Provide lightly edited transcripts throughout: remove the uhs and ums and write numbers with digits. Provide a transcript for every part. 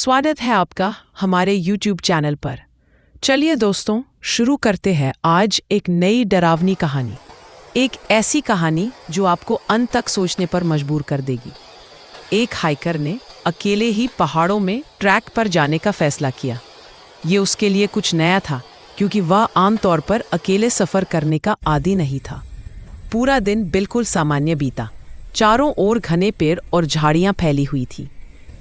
स्वागत है आपका हमारे YouTube चैनल पर। चलिए दोस्तों, शुरू करते हैं आज एक नई डरावनी कहानी। एक ऐसी कहानी जो आपको अंत तक सोचने पर मजबूर कर देगी। एक हाइकर ने अकेले ही पहाड़ों में ट्रैक पर जाने का फैसला किया। ये उसके लिए कुछ नया था, क्योंकि वह आमतौर पर अकेले सफ़र करने का आदी नहीं था। पूरा दिन बिल्कुल सामान्य बीता। चारों ओर घने पेड़ और झाड़ियाँ फैली हुई थी।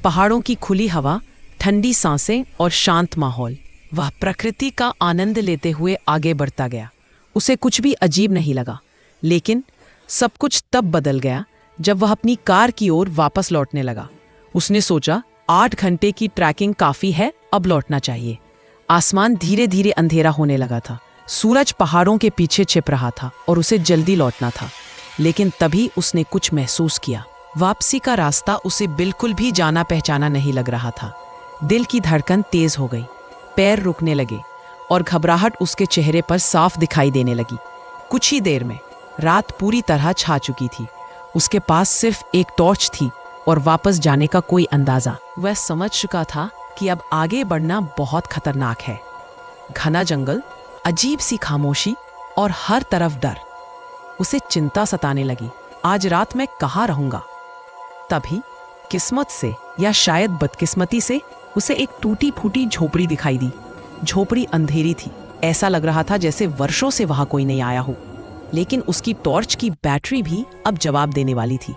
पहाड़ों की खुली हवा, ठंडी सांसें और शांत माहौल। वह प्रकृति का आनंद लेते हुए आगे बढ़ता गया। उसे कुछ भी अजीब नहीं लगा। लेकिन सब कुछ तब बदल गया जब वह अपनी कार की ओर वापस लौटने लगा। उसने सोचा, 8 घंटे की ट्रैकिंग काफ़ी है, अब लौटना चाहिए। आसमान धीरे धीरे अंधेरा होने लगा था। सूरज पहाड़ों के पीछे छिप रहा था और उसे जल्दी लौटना था। लेकिन तभी उसने कुछ महसूस किया। वापसी का रास्ता उसे बिल्कुल भी जाना पहचाना नहीं लग रहा था। दिल की धड़कन तेज हो गई, पैर रुकने लगे और घबराहट उसके चेहरे पर साफ दिखाई देने लगी। कुछ ही देर में रात पूरी तरह छा चुकी थी। उसके पास सिर्फ एक टॉर्च थी और वापस जाने का कोई अंदाजा। वह समझ चुका था कि अब आगे बढ़ना बहुत खतरनाक है। घना जंगल, अजीब सी खामोशी और हर तरफ डर। उसे चिंता सताने लगी, आज रात मैं कहाँ रहूंगा। तभी किस्मत से या शायद बदकिस्मती से उसे एक टूटी फूटी झोपड़ी दिखाई दी। झोपड़ी अंधेरी थी। ऐसा लग रहा था जैसे वर्षों से वहां कोई नहीं आया हो। लेकिन उसकी टॉर्च की बैटरी भी अब जवाब देने वाली थी,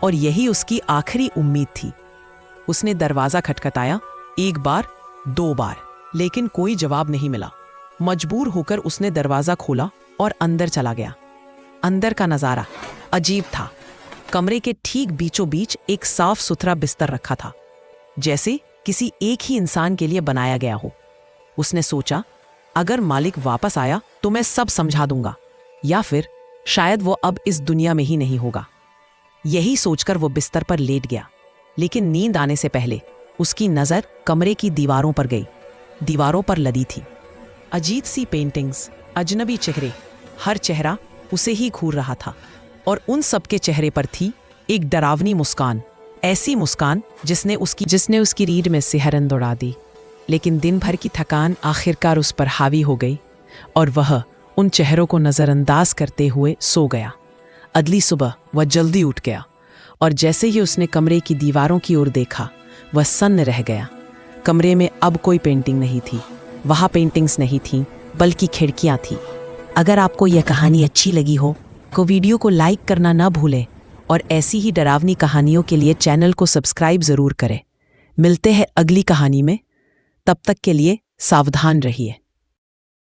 और यही उसकी आखिरी उम्मीद थी। उसने दरवाजा खटखटाया, 1 बार, 2 बार, लेकिन कोई जवाब नहीं मिला। मजबूर होकर उसने दरवाजा खोला और अंदर चला गया। अंदर का नजारा अजीब था। कमरे के ठीक बीचों बीच एक साफ सुथरा बिस्तर रखा था, जैसे किसी एक ही इंसान के लिए बनाया गया हो। उसने सोचा, अगर मालिक वापस आया तो मैं सब समझा दूंगा, या फिर शायद वो अब इस दुनिया में ही नहीं होगा। यही सोचकर वो बिस्तर पर लेट गया। लेकिन नींद आने से पहले उसकी नज़र कमरे की दीवारों पर गई। दीवारों पर लदी थी अजीब सी पेंटिंग्स, अजनबी चेहरे। हर चेहरा उसे ही घूर रहा था, और उन सब के चेहरे पर थी एक डरावनी मुस्कान। ऐसी मुस्कान जिसने उसकी रीढ़ में सिहरन दौड़ा दी। लेकिन दिन भर की थकान आखिरकार उस पर हावी हो गई, और वह उन चेहरों को नज़रअंदाज करते हुए सो गया। अगली सुबह वह जल्दी उठ गया, और जैसे ही उसने कमरे की दीवारों की ओर देखा, वह सन्न रह गया। कमरे में अब कोई पेंटिंग नहीं थी। वहाँ पेंटिंग्स नहीं थीं, बल्कि खिड़कियाँ थीं। अगर आपको यह कहानी अच्छी लगी हो तो वीडियो को लाइक करना ना भूलें, और ऐसी ही डरावनी कहानियों के लिए चैनल को सब्सक्राइब ज़रूर करें। मिलते हैं अगली कहानी में। तब तक के लिए सावधान रहिए।